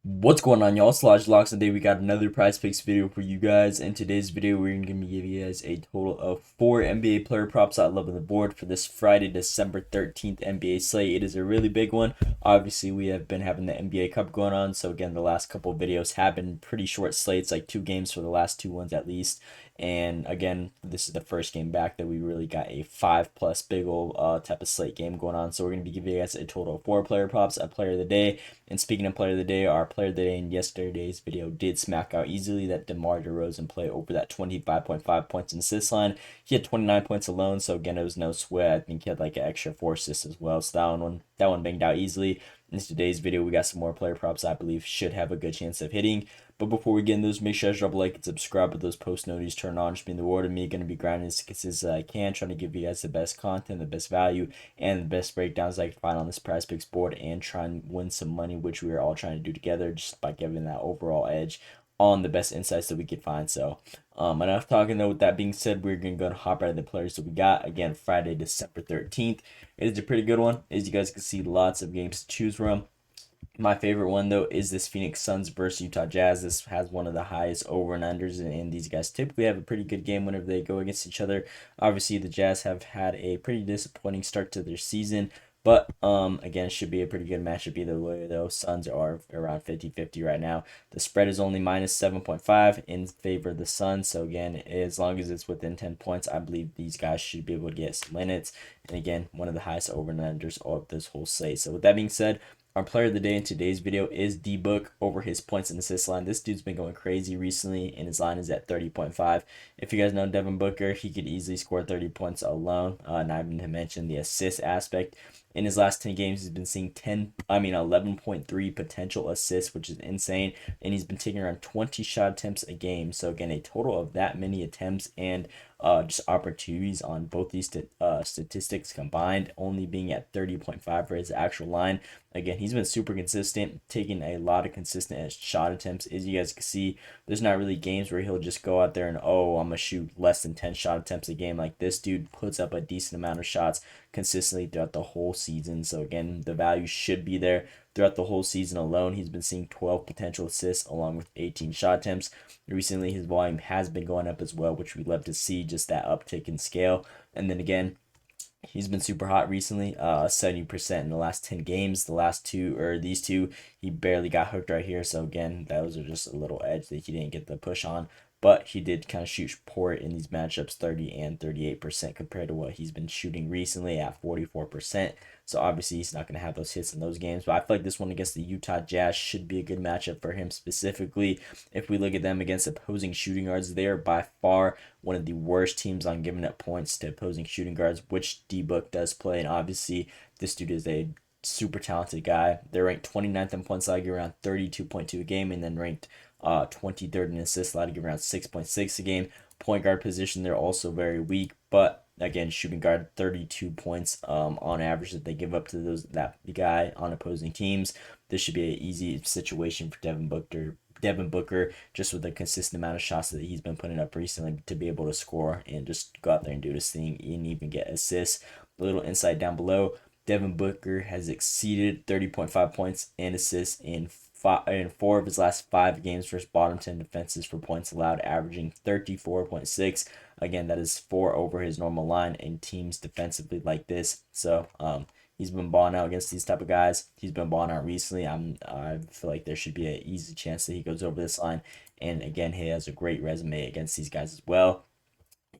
What's going on, y'all? Sludge Locks. Today we got another prize picks video for you guys. In today's video, we're going to be giving you guys a total of 4 NBA player props I love on the board for this Friday, December 13th NBA slate. It is a really big one. Obviously, we have been having the NBA Cup going on. So again, the last couple of videos have been pretty short slates, like 2 games for the last 2 ones at least. And again, this is the first game back that we really got a 5+ big old type of slate game going on. So we're going to be giving you guys a total of 4 player props, a player of the day. And speaking of player of the day, our player of the day in yesterday's video did smack out easily that DeMar DeRozan play over that 25.5 points and assist line. He had 29 points alone, so again, it was no sweat. I think he had like an extra 4 assists as well. So that one banged out easily. In today's video, we got some more player props I believe should have a good chance of hitting. But before we get into those, make sure to drop a like and subscribe with those post notifications turned on. Just being the reward of me, going to be grinding as consistent as I can, trying to give you guys the best content, the best value, and the best breakdowns I can find on this prize picks board, and try and win some money, which we are all trying to do together, just by giving that overall edge on the best insights that we could find. So, enough talking though. With that being said, we're gonna go and hop right into the players that we got. Again, Friday, December 13th. It is a pretty good one, as you guys can see, lots of games to choose from. My favorite one though is this Phoenix Suns versus Utah Jazz. This has one of the highest over and unders, and these guys typically have a pretty good game whenever they go against each other. Obviously, the Jazz have had a pretty disappointing start to their season, but again, it should be a pretty good matchup either way though. Suns are around 50-50 right now. The spread is only minus 7.5 in favor of the Suns. So again, as long as it's within 10 points, I believe these guys should be able to get some minutes. And again, one of the highest over and unders of this whole slate. So with that being said, our player of the day in today's video is D-Book over his points and assist line. This dude's been going crazy recently, and his line is at 30.5. If you guys know Devin Booker, he could easily score 30 points alone. Not even to mention the assist aspect. In his last 10 games, he's been seeing 11.3 potential assists, which is insane. And he's been taking around 20 shot attempts a game. So again, a total of that many attempts and just opportunities on both these statistics combined, only being at 30.5 for his actual line. Again, he's been super consistent, taking a lot of consistent shot attempts. As you guys can see, there's not really games where he'll just go out there and, oh, I'm going to shoot less than 10 shot attempts a game. Like, this dude puts up a decent amount of shots consistently throughout the whole season. So again, the value should be there. Throughout the whole season alone, he's been seeing 12 potential assists along with 18 shot attempts. Recently, his volume has been going up as well, which we love to see, just that uptick in scale. And then again, he's been super hot recently, 70% in the last 10 games. The last two, or these two, he barely got hooked right here. So again, those are just a little edge that he didn't get the push on. But he did kind of shoot poor in these matchups, 30 and 38% compared to what he's been shooting recently at 44%. So obviously he's not going to have those hits in those games. But I feel like this one against the Utah Jazz should be a good matchup for him specifically. If we look at them against opposing shooting guards, they are by far one of the worst teams on giving up points to opposing shooting guards, which D-Book does play. And obviously this dude is a super talented guy. They're ranked 29th in points allowed, around 32.2 a game, and then ranked 23rd in assists allowed, around 6.6 a game. Point guard position, they're also very weak, but again, shooting guard, 32 points on average that they give up to that guy on opposing teams. This should be an easy situation for Devin Booker, just with the consistent amount of shots that he's been putting up recently, to be able to score and just go out there and do this thing and even get assists. A little insight down below: Devin Booker has exceeded 30.5 points and assists in 4 of his last 5 games versus bottom 10 defenses for points allowed, averaging 34.6. Again, that is 4 over his normal line in teams defensively like this. So he's been balling out against these type of guys. He's been balling out recently. I feel like there should be an easy chance that he goes over this line. And again, he has a great resume against these guys as well.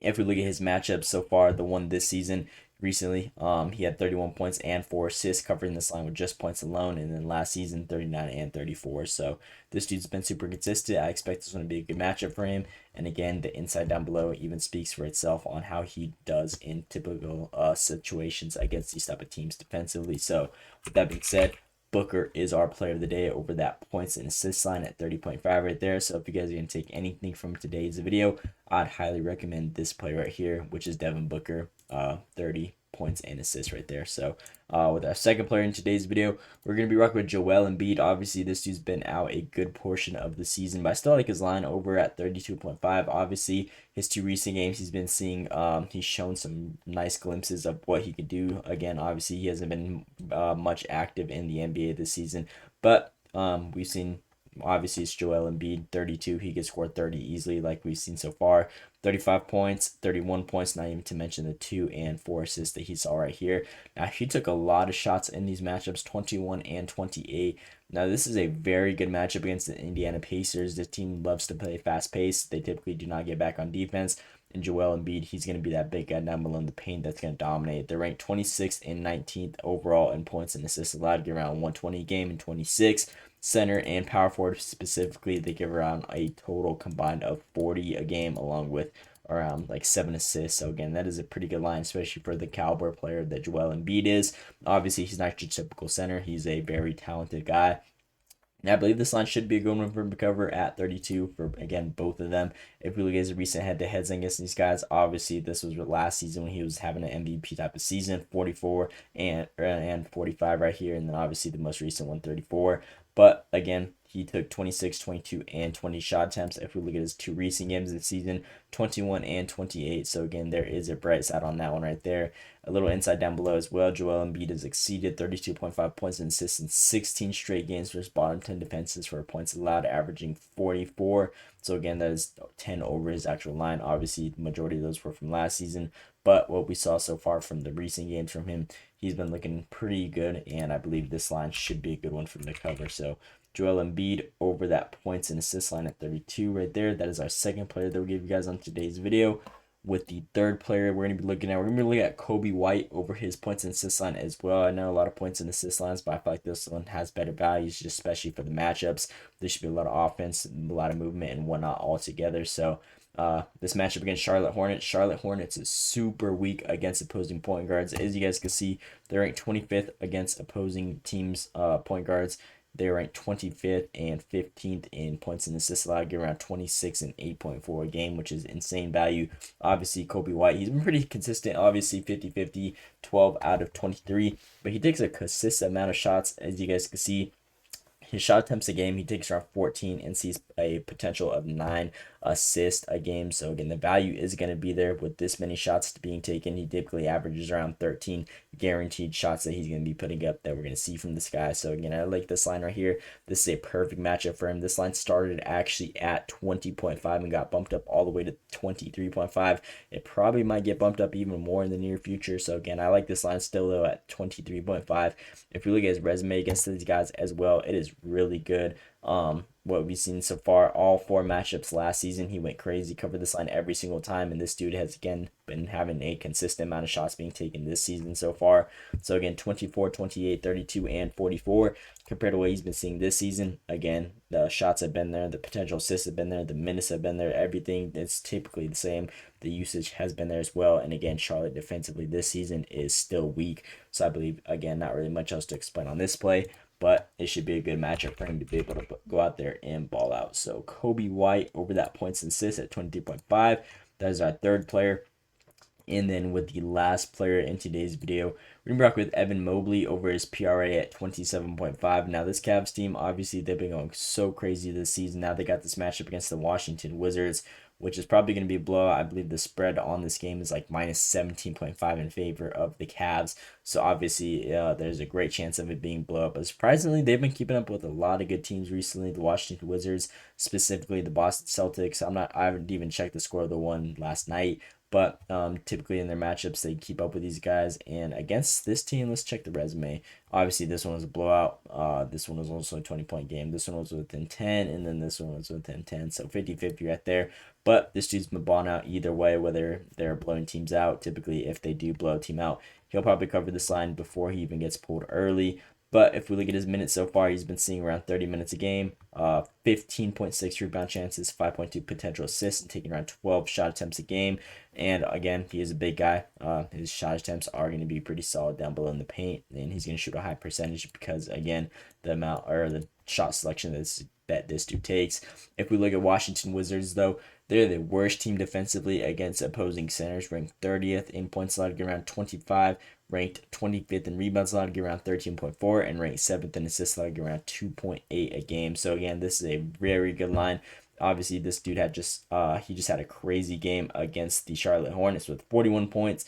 If we look at his matchups so far, the one this season recently, he had 31 points and 4 assists covering this line with just points alone, and then last season 39 and 34. So this dude's been super consistent. I expect this one to be a good matchup for him. And again, the inside down below even speaks for itself on how he does in typical situations against these type of teams defensively. So with that being said, Booker is our player of the day over that points and assists line at 30.5 right there. So if you guys are going to take anything from today's video, I'd highly recommend this play right here, which is Devin Booker, 30 points and assists right there. So with our second player in today's video, we're going to be rocking with Joel Embiid. Obviously, this dude's been out a good portion of the season, but I still like his line over at 32.5. Obviously, his 2 recent games, he's been seeing, he's shown some nice glimpses of what he could do. Again, obviously, he hasn't been much active in the NBA this season, but we've seen Obviously, it's Joel Embiid, 32. He could score 30 easily, like we've seen so far. 35 points, 31 points, not even to mention the 2 and 4 assists that he saw right here. Now, he took a lot of shots in these matchups, 21 and 28. Now, this is a very good matchup against the Indiana Pacers. This team loves to play fast pace. They typically do not get back on defense. And Joel Embiid, he's going to be that big guy down below in the paint that's going to dominate. They're ranked 26th and 19th overall in points and assists allowed, get around 120 a game and 26. Center and power forward specifically, they give around a total combined of 40 a game, along with around like 7 assists. So again, that is a pretty good line, especially for the caliber player that Joel Embiid is. Obviously, he's not your typical center. He's a very talented guy. And I believe this line should be a good one for him to cover at 32 for, again, both of them. If we look at his recent head-to-heads against these guys, obviously this was last season when he was having an MVP type of season, 44 and 45 right here, and then obviously the most recent one, 34. But again, he took 26, 22, and 20 shot attempts. If we look at his 2 recent games this season, 21 and 28. So again, there is a bright side on that one right there. A little insight down below as well. Joel Embiid has exceeded 32.5 points and assists in 16 straight games for his bottom 10 defenses for points allowed, averaging 44. So again, that is 10 over his actual line. Obviously, the majority of those were from last season. But what we saw so far from the recent games from him, he's been looking pretty good. And I believe this line should be a good one for him to cover. So Joel Embiid over that points and assist line at 32 right there. That is our second player that we'll give you guys on today's video. With the third player we're going to be looking at, we're going to be looking at Coby White over his points and assist line as well. I know a lot of points and assist lines, but I feel like this one has better values, just especially for the matchups. There should be a lot of offense, a lot of movement, and whatnot all together. So this matchup against Charlotte Hornets is super weak against opposing point guards. As you guys can see, they're ranked 25th against opposing teams' point guards. They're ranked 25th and 15th in points and assists allowed, get around 26 and 8.4 a game, which is insane value. Obviously, Coby White, he's been pretty consistent, obviously 50-50, 12 out of 23, but he takes a consistent amount of shots, as you guys can see. His shot attempts a game, he takes around 14 and sees a potential of 9 assists a game. So again, the value is going to be there with this many shots being taken. He typically averages around 13 guaranteed shots that he's going to be putting up that we're going to see from this guy. So again, I like this line right here. This is a perfect matchup for him. This line started actually at 20.5 and got bumped up all the way to 23.5. It probably might get bumped up even more in the near future. So again, I like this line still though at 23.5. If we look at his resume against these guys as well, it is really good. What we've seen so far, all 4 matchups last season, he went crazy, covered this line every single time, and this dude has again been having a consistent amount of shots being taken this season so far. So again, 24, 28, 32, and 44 compared to what he's been seeing this season. Again, the shots have been there, the potential assists have been there, the minutes have been there, everything is typically the same. The usage has been there as well, and again, Charlotte defensively this season is still weak. So I believe, again, not really much else to explain on this play, but it should be a good matchup for him to be able to go out there and ball out. So Coby White over that points and assists at 23.5. That is our third player. And then with the last player in today's video, we're going to rock with Devin Mobley over his PRA at 27.5. Now, this Cavs team, obviously, they've been going so crazy this season. Now they got this matchup against the Washington Wizards, which is probably going to be a blowout. I believe the spread on this game is like minus 17.5 in favor of the Cavs. So obviously, there's a great chance of it being blow up. But surprisingly, they've been keeping up with a lot of good teams recently. The Washington Wizards, specifically the Boston Celtics. I haven't even checked the score of the one last night. But typically in their matchups, they keep up with these guys. And against this team, let's check the resume. Obviously, this one was a blowout. This one was also a 20-point game. This one was within 10, and then this one was within 10. So 50-50 right there. But this dude's been balling out either way, whether they're blowing teams out. Typically, if they do blow a team out, he'll probably cover this line before he even gets pulled early. But if we look at his minutes so far, he's been seeing around 30 minutes a game, 15.6 rebound chances, 5.2 potential assists, and taking around 12 shot attempts a game. And again, he is a big guy. His shot attempts are going to be pretty solid down below in the paint, and he's going to shoot a high percentage because, again, the amount or the shot selection that this dude takes. If we look at Washington Wizards, though, they're the worst team defensively against opposing centers, ranked 30th in points allowed, get around 25, ranked 25th in rebounds allowed, get around 13.4, and ranked 7th in assists allowed, get around 2.8 a game. So again, this is a very good line. Obviously, this dude had just had a crazy game against the Charlotte Hornets with 41 points,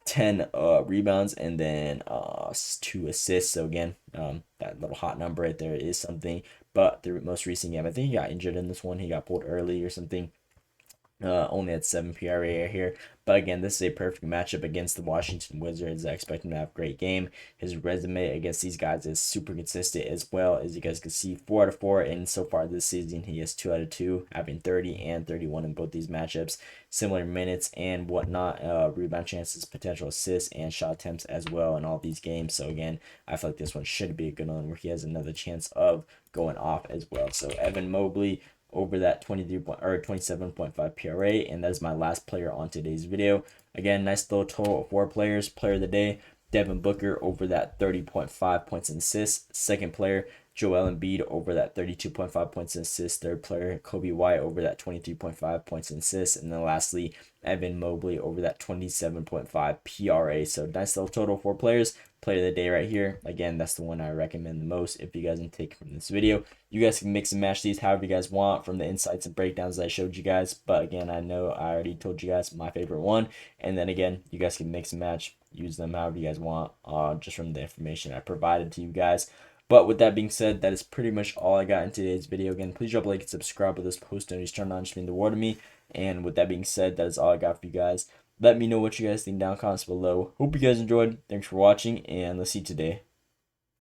10 rebounds, and then 2 assists. So again, that little hot number right there is something. but the most recent game, I think he got injured in this one. He got pulled early or something. Only at 7 PRA here. But again, this is a perfect matchup against the Washington Wizards. I expect him to have a great game. His resume against these guys is super consistent as well. As you guys can see, 4 out of 4. And so far this season, he has 2 out of 2, having 30 and 31 in both these matchups. Similar minutes and whatnot, rebound chances, potential assists, and shot attempts as well in all these games. So again, I feel like this one should be a good one where he has another chance of going off as well. So Evan Mobley over that 27.5 PRA, and that is my last player on today's video. Again, nice little total of 4 players. Player of the day, Devin Booker over that 30.5 points and assists. Second player, Joel Embiid over that 32.5 points and assists. Third player, Coby White over that 23.5 points and assists. And then lastly, Evan Mobley over that 27.5 PRA. So nice little total, 4 players. Player of the day right here. Again, that's the one I recommend the most if you guys can take from this video. You guys can mix and match these however you guys want from the insights and breakdowns that I showed you guys. But again, I know I already told you guys my favorite one. And then again, you guys can mix and match, use them however you guys want, just from the information I provided to you guys. But with that being said, that is pretty much all I got in today's video. Again, please drop a like and subscribe with this post notifications turned on, just mean the world to me. And with that being said, that is all I got for you guys. Let me know what you guys think down in the comments below. Hope you guys enjoyed. Thanks for watching, and let's see today.